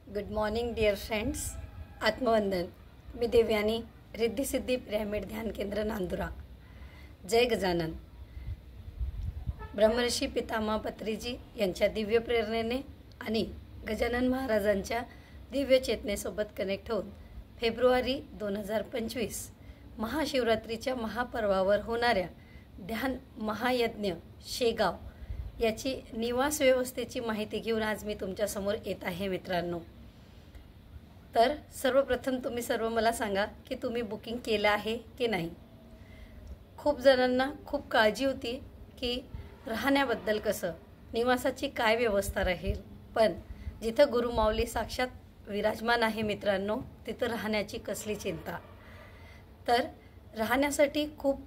Good morning dear friends. आत्मवंदन. मी Devyani, Riddhi Siddhi pyramid Dhyan Kendra Nandura. जय गजानन. ब्रह्मर्षी पितामह पत्रीजी यांच्या दिव्य प्रेरणेने आणि गजानन महाराजांच्या दिव्य चेतनेसोबत कनेक्ट होऊन फेब्रुवारी 2025 महाशिवरात्रीच्या महापर्वावर होणाऱ्या ध्यान महायज्ञ शेगाव याची निवास व्यवस्थेची माहिती घेऊन आज मी तुमच्यासमोर येत आहे मित्रांनो. तर सर्वप्रथम तुम्ही सर्व मला सांगा की तुम्ही बुकिंग केलं आहे की नाही. खूप जणांना खूप काळजी होती की राहण्याबद्दल कसं, निवासाची काय व्यवस्था राहील. पण जिथं गुरुमाऊली साक्षात विराजमान आहे मित्रांनो, तिथं राहण्याची कसली चिंता. तर राहण्यासाठी खूप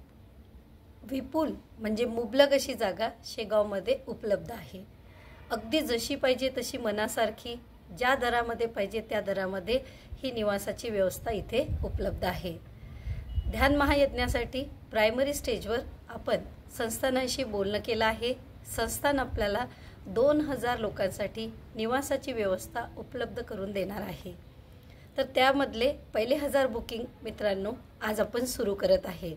विपुल म्हणजे मुबलक अशी जागा शेगावमध्ये उपलब्ध आहे. अगदी जशी पाहिजे तशी मनासारखी, ज्या दरामध्ये पाहिजे त्या दरामध्ये ही निवासाची व्यवस्था इथे उपलब्ध आहे. ध्यान महायज्ञासाठी प्रायमरी स्टेजवर आपण संस्थानाशी बोलणं केलं आहे. संस्थान आपल्याला 2000 लोकांसाठी निवासाची व्यवस्था उपलब्ध करून देणार आहे. तर त्यामधले पहिले 1000 बुकिंग मित्रांनो आज आपण सुरू करत आहे.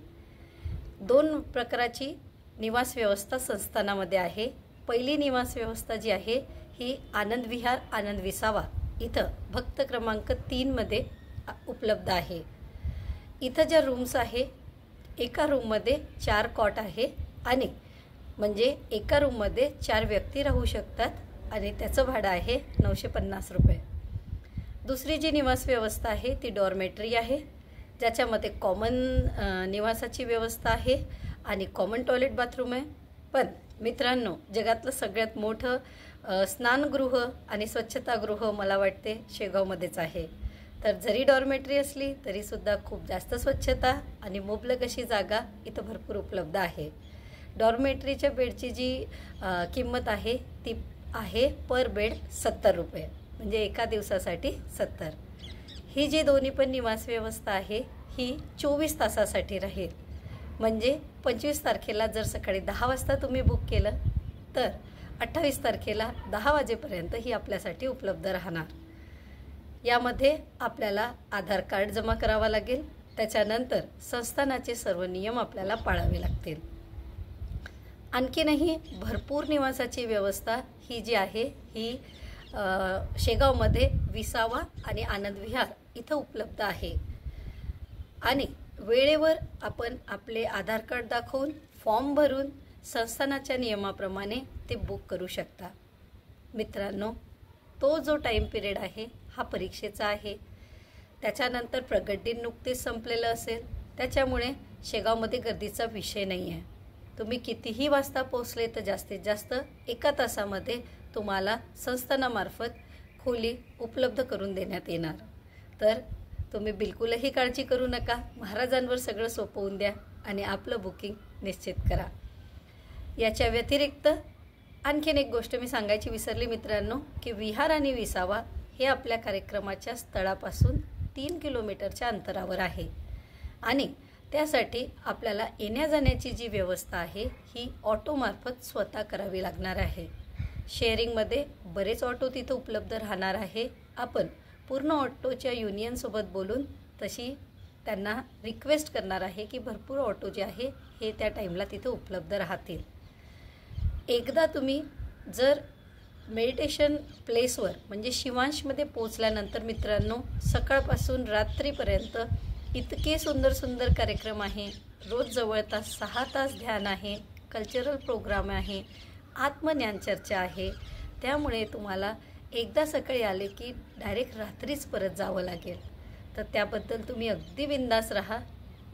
2 प्रकारची निवास व्यवस्था संस्थानामध्ये आहे. पहिली निवास व्यवस्था जी आहे ही आनंद विहार आनंद विसावा इथं भक्त क्रमांक 3 मध्ये उपलब्ध आहे. इथं ज्या रूम्स आहे, एका रूममध्ये 4 कॉट आहे आणि म्हणजे एका रूममध्ये 4 व्यक्ती राहू शकतात आणि त्याचं भाडं आहे 950 रुपये. दुसरी जी निवास व्यवस्था आहे ती डॉर्मेटरी आहे, ज्याच्यामध्ये कॉमन निवासाची व्यवस्था आहे आणि कॉमन टॉयलेट बाथरूम आहे. पण मित्रांनो, जगातलं सगळ्यात मोठं स्नानगृह आणि स्वच्छतागृह मला वाटते शेगावमध्येच आहे. तर जरी डॉर्मेटरी असली तरीसुद्धा खूप जास्त स्वच्छता आणि मुबलक अशी जागा इथं भरपूर उपलब्ध आहे. डॉर्मेटरीच्या बेडची जी किंमत आहे ती आहे पर बेड 70 रुपये, म्हणजे एका दिवसासाठी 70. ही जी दोन्ही पण निवास व्यवस्था आहे ही 24 तासासाठी राहील. म्हणजे 25 तारखेला जर सकाळी 10 वाजता तुम्ही बुक केलं तर 28 तारखेला 10 वाजेपर्यंत ही आपल्यासाठी उपलब्ध राहणार. यामध्ये आपल्याला आधार कार्ड जमा करावा लागेल. त्याच्यानंतर संस्थानाचे सर्व नियम आपल्याला पाळावे लागतील. आणखीनही भरपूर निवासाची व्यवस्था ही जी आहे ही शेगावमध्ये विसावा आणि आनंद विहार इथं उपलब्ध आहे. आणि वेळेवर आपण आपले आधार कार्ड दाखवून फॉर्म भरून संस्थानाच्या नियमाप्रमाणे ते बुक करू शकता. मित्रांनो, तो जो टाईम पिरियड आहे हा परीक्षेचा आहे. त्याच्यानंतर प्रगट दिन नुकतेच संपलेलं असेल, त्याच्यामुळे शेगावमध्ये गर्दीचा विषय नाही आहे. तुम्ही कितीही वाजता पोहोचले तर जास्तीत जास्त 1 तासामध्ये तुम्हाला संस्थानामार्फत खोली उपलब्ध करून देण्यात येणार. तर तुम्ही बिलकुलही काळजी करू नका. महाराजांवर सगळं सोपवून द्या आणि आपलं बुकिंग निश्चित करा. याच्या व्यतिरिक्त आणखीन एक गोष्ट मी सांगायची विसरली मित्रांनो, की विहार आणि विसावा हे आपल्या कार्यक्रमाच्या स्थळापासून 3 किलोमीटरच्या अंतरावर आहे. आणि त्यासाठी आपल्याला येण्या जाण्याची जी व्यवस्था आहे ही ऑटोमार्फत स्वतः करावी लागणार आहे. शेअरिंगमध्ये बरेच ऑटो तिथं उपलब्ध राहणार आहे. आपण पूर्ण ऑटोच्या युनियनसोबत बोलून तशी त्यांना रिक्वेस्ट करणार आहे की भरपूर ऑटो जे आहे हे त्या टाईमला तिथं उपलब्ध राहतील. एकदा तुम्ही जर मेडिटेशन प्लेसवर म्हणजे शिवांशमध्ये पोचल्यानंतर मित्रांनो, सकाळपासून रात्रीपर्यंत इतके सुंदर सुंदर कार्यक्रम आहे. रोज जवळपास 6 तास ध्यान आहे, कल्चरल प्रोग्राम आहे, आत्मज्ञान चर्चा आहे. त्यामुळे तुम्हाला एकदा सकाळी आले की डायरेक्ट रात्रीच परत जावं लागेल. तर त्याबद्दल तुम्ही अगदी बिंदास राहा.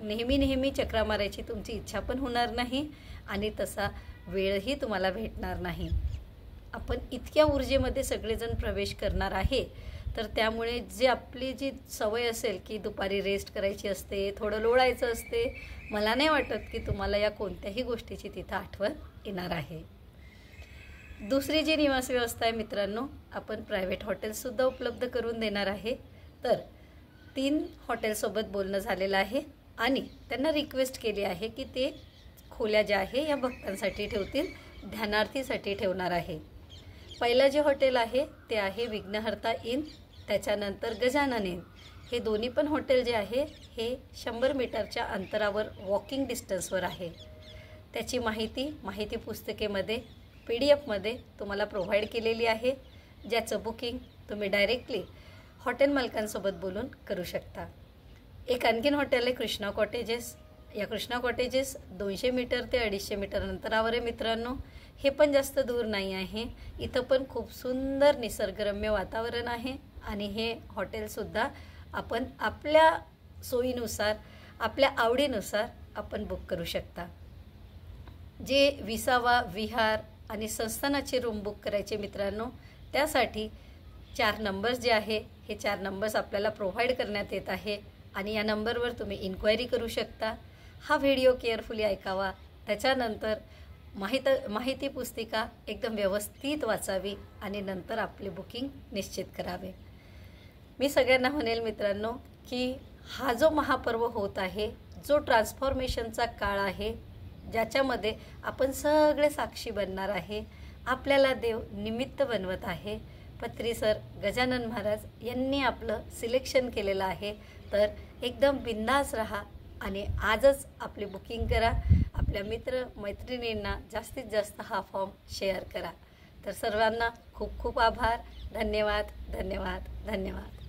नेहमी चक्रा मारायची तुमची इच्छा पण होणार नाही आणि तसा वेळही तुम्हाला भेटणार नाही. आपण इतक्या ऊर्जेमध्ये सगळेजण प्रवेश करणार आहे. तर त्यामुळे जे आपली जी सवय असेल की दुपारी रेस्ट करायची असते, थोडं लोळायचं असते, मला नाही वाटत की तुम्हाला या कोणत्याही गोष्टीची तिथं आठवण येणार आहे. दुसरी जी निवास व्यवस्था आहे मित्रांनो, आपण प्रायव्हेट हॉटेल्ससुद्धा उपलब्ध करून देणार आहे. तर 3 हॉटेलसोबत बोलणं झालेलं आहे आणि त्यांना रिक्वेस्ट केली आहे की ते खोल्या ज्या आहे या भक्तांसाठी ठेवतील, ध्यानार्थीसाठी ठेवणार आहे. पहिलं जे हॉटेल आहे ते आहे विघ्नहर्ता इन. त्याच्यानंतर गजानन इन, हे दोन्ही पण हॉटेल जे आहे हे 100 मीटरच्या अंतरावर वॉकिंग डिस्टन्सवर आहे. त्याची माहिती पुस्तिकेमध्ये PDF तुम्हाला प्रोव्हाइड केलेली आहे, ज्याचं बुकिंग तुम्ही डायरेक्टली हॉटेल मालकांसोबत बोलून करू शकता. एक आणखीन हॉटेल आहे कृष्णा कॉटेजेस. या कृष्णा कॉटेजेस 200 मीटर ते 250 मीटर अंतरावर आहे मित्रांनो. हे पण जास्त दूर नाही आहे. इथं पण खूप सुंदर निसर्गरम्य वातावरण आहे आणि हे हॉटेलसुद्धा आपण आपल्या सोयीनुसार, आपल्या आवडीनुसार आपण बुक करू शकता. जे विसावा, विहार आणि संस्थानाचे रूम बुक करायचे मित्रांनो, त्यासाठी 4 नंबर्स जे आहे हे 4 नंबर्स आपल्याला प्रोव्हाइड करण्यात येत आहे आणि या नंबरवर तुम्ही इन्क्वायरी करू शकता. हा व्हिडिओ केअरफुली ऐकावा, त्याच्यानंतर माहिती पुस्तिका एकदम व्यवस्थित वाचावी आणि नंतर आपले बुकिंग निश्चित करावे. मी सगळ्यांना म्हणेल मित्रांनो की हा जो महापर्व होत आहे, जो ट्रान्सफॉर्मेशनचा काळ आहे, ज्याच्यामध्ये आपण सगळे साक्षी बनणार आहे, आपल्याला देव निमित्त बनवत आहे. पत्री सर गजानन महाराज यांनी आपलं सिलेक्शन केलेलं आहे. तर एकदम बिंदास राहा आणि आजच आपली बुकिंग करा. आपल्या मित्र मैत्रिणींना जास्तीत जास्त हा फॉर्म शेअर करा. तर सर्वांना खूप खूप आभार. धन्यवाद धन्यवाद धन्यवाद.